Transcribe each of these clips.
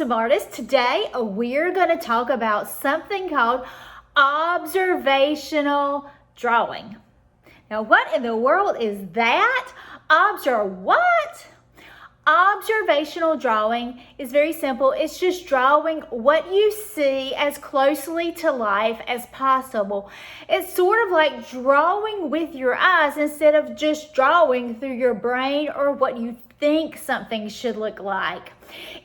awesome artists. Today we're going to talk about something called observational drawing. Now, what in the world is that? What? Observational drawing is very simple. It's just drawing what you see as closely to life as possible. It's sort of like drawing with your eyes instead of just drawing through your brain or what you think something should look like.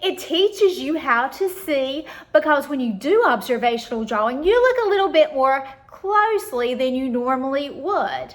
It teaches you how to see, because when you do observational drawing, you look a little bit more closely than you normally would.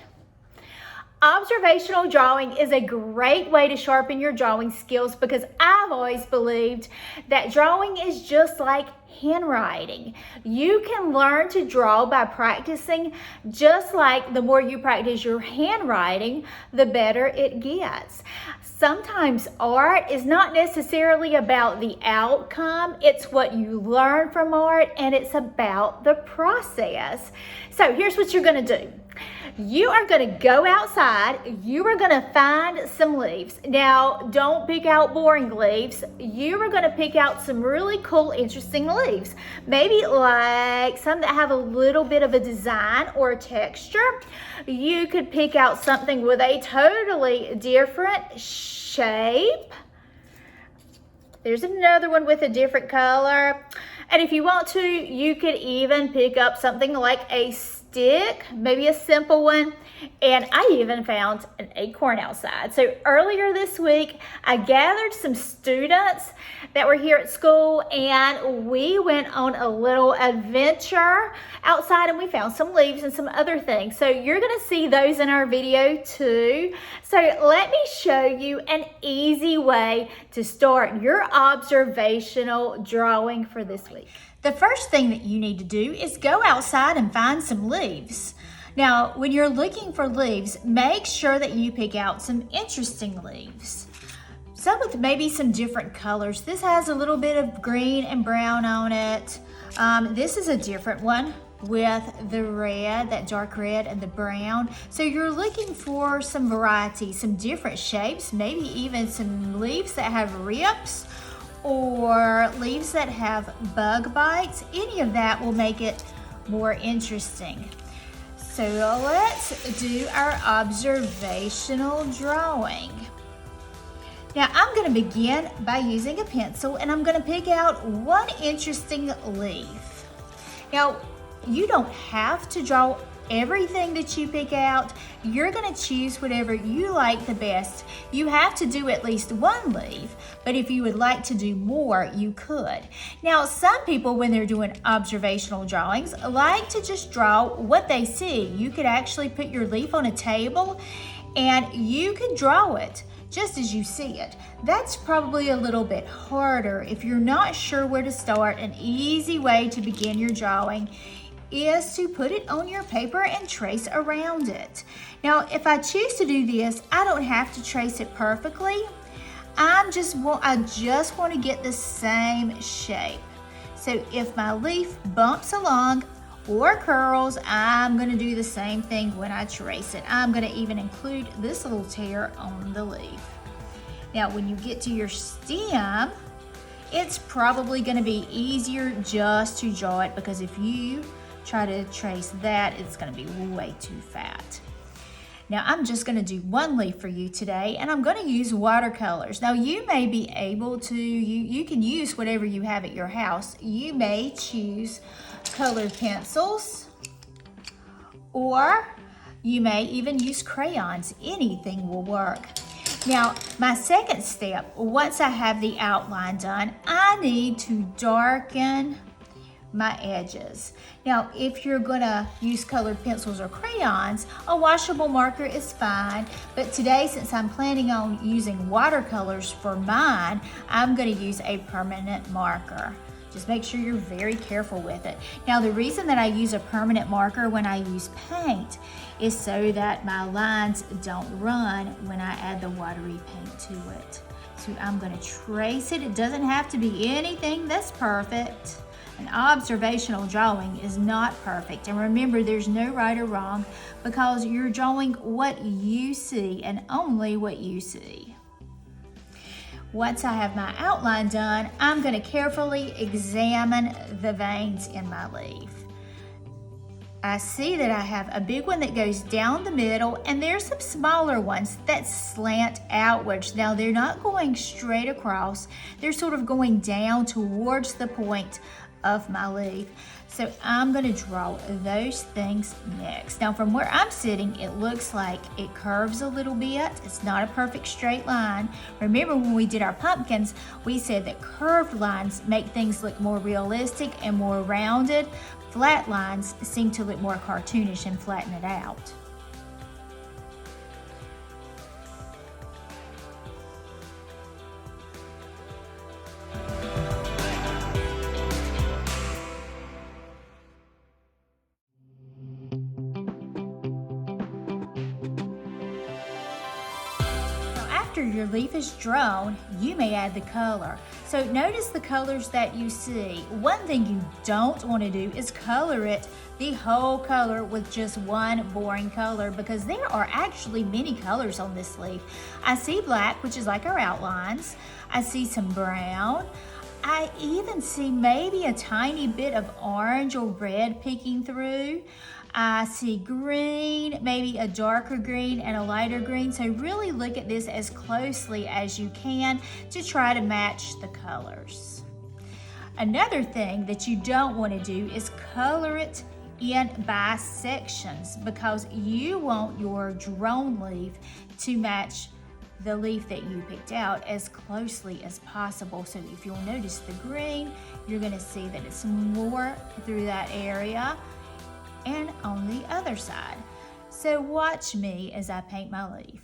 Observational drawing is a great way to sharpen your drawing skills, because I've always believed that drawing is just like handwriting. You can learn to draw by practicing, just like the more you practice your handwriting, the better it gets. Sometimes art is not necessarily about the outcome, it's what you learn from art, and it's about the process. So here's what you're going to do. You are going to go outside. You are going to find some leaves. Now, don't pick out boring leaves. You are going to pick out some really cool, interesting leaves. Maybe like some that have a little bit of a design or a texture. You could pick out something with a totally different shape. There's another one with a different color. And if you want to, you could even pick up something like a stick, maybe a simple one. And I even found an acorn outside. So earlier this week, I gathered some students that were here at school, and we went on a little adventure outside, and we found some leaves and some other things. So you're going to see those in our video too. So let me show you an easy way to start your observational drawing for this week. The first thing that you need to do is go outside and find some leaves. Now, when you're looking for leaves, make sure that you pick out some interesting leaves. Some with maybe some different colors. This has a little bit of green and brown on it. This is a different one with the red, that dark red, and the brown. So you're looking for some variety, some different shapes, maybe even some leaves that have rips, or leaves that have bug bites. Any of that will make it more interesting. So let's do our observational drawing. Now I'm going to begin by using a pencil, and I'm going to pick out one interesting leaf. Now, you don't have to draw everything that you pick out. You're going to choose whatever you like the best. You have to do at least one leaf, but if you would like to do more, you could. Now, some people, when they're doing observational drawings, like to just draw what they see. You could actually put your leaf on a table and you could draw it just as you see it. That's probably a little bit harder. If you're not sure where to start, an easy way to begin your drawing is to put it on your paper and trace around it. Now, if I choose to do this, I don't have to trace it perfectly. I just want to get the same shape. So if my leaf bumps along or curls, I'm going to do the same thing when I trace it. I'm going to even include this little tear on the leaf. Now, when you get to your stem, it's probably going to be easier just to draw it, because if you try to trace that, it's going to be way too fat. Now I'm just going to do one leaf for you today, and I'm going to use watercolors. Now you may be able to, you can use whatever you have at your house. You may choose colored pencils, or you may even use crayons. Anything will work. Now, my second step, once I have the outline done, I need to darken my edges. Now, if you're gonna use colored pencils or crayons, a washable marker is fine, but today, since I'm planning on using watercolors for mine, I'm gonna use a permanent marker. Just make sure you're very careful with it. Now, the reason that I use a permanent marker when I use paint is so that my lines don't run when I add the watery paint to it. So I'm gonna trace it. It doesn't have to be anything that's perfect. An observational drawing is not perfect. And remember, there's no right or wrong, because you're drawing what you see and only what you see. Once I have my outline done, I'm going to carefully examine the veins in my leaf. I see that I have a big one that goes down the middle, and there's some smaller ones that slant outwards. Now they're not going straight across, they're sort of going down towards the point of my leaf. So I'm going to draw those things next. Now from where I'm sitting, it looks like it curves a little bit. It's not a perfect straight line. Remember when we did our pumpkins, we said that curved lines make things look more realistic and more rounded. Flat lines seem to look more cartoonish and flatten it out. After your leaf is drawn, you may add the color. So notice the colors that you see. One thing you don't want to do is color it the whole color with just one boring color, because there are actually many colors on this leaf. I see black, which is like our outlines. I see some brown. I even see maybe a tiny bit of orange or red peeking through. I see green, maybe a darker green and a lighter green. So really look at this as closely as you can to try to match the colors. Another thing that you don't want to do is color it in by sections, because you want your drone leaf to match the leaf that you picked out as closely as possible. So if you'll notice the green, you're going to see that it's more through that area and on the other side. So watch me as I paint my leaf.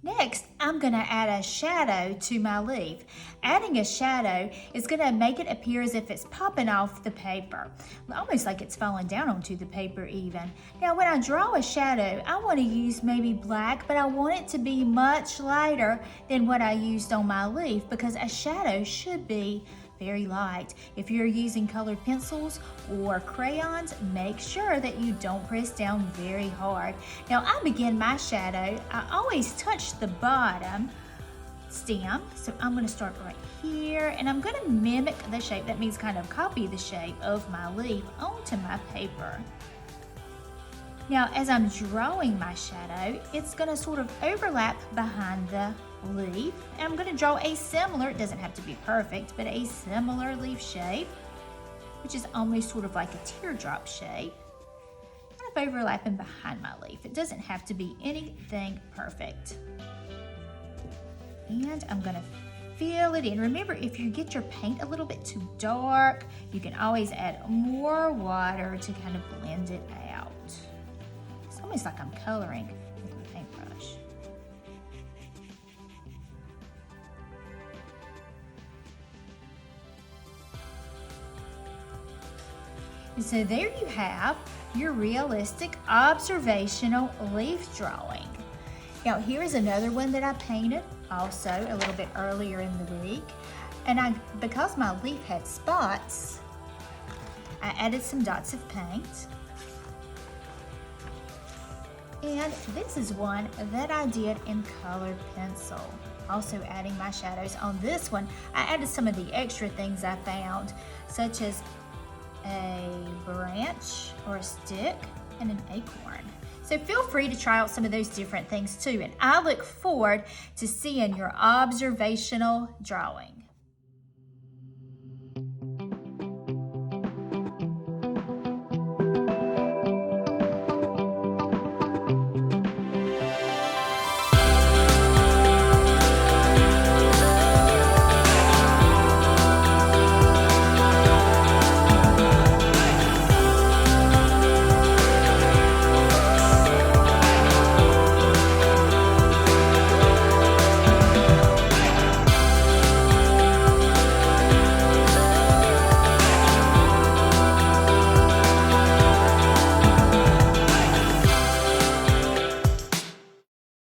Next, I'm going to add a shadow to my leaf. Adding a shadow is going to make it appear as if it's popping off the paper, almost like it's falling down onto the paper even. Now, when I draw a shadow, I want to use maybe black, but I want it to be much lighter than what I used on my leaf, because a shadow should be very light. If you're using colored pencils or crayons, make sure that you don't press down very hard. Now I begin my shadow, I always touch the bottom stem, so I'm going to start right here, and I'm going to mimic the shape, that means kind of copy the shape of my leaf onto my paper. Now as I'm drawing my shadow, it's going to sort of overlap behind the leaf, and I'm going to draw a similar, it doesn't have to be perfect, but a similar leaf shape, which is almost sort of like a teardrop shape, kind of overlapping behind my leaf. It doesn't have to be anything perfect. And I'm going to fill it in. Remember, if you get your paint a little bit too dark, you can always add more water to kind of blend it out. It's almost like I'm coloring with my paintbrush. And so there you have your realistic observational leaf drawing. Now here is another one that I painted also a little bit earlier in the week. And because my leaf had spots, I added some dots of paint. And this is one that I did in colored pencil. Also adding my shadows on this one. I added some of the extra things I found, such as a branch or a stick and an acorn. So feel free to try out some of those different things too. And I look forward to seeing your observational drawing.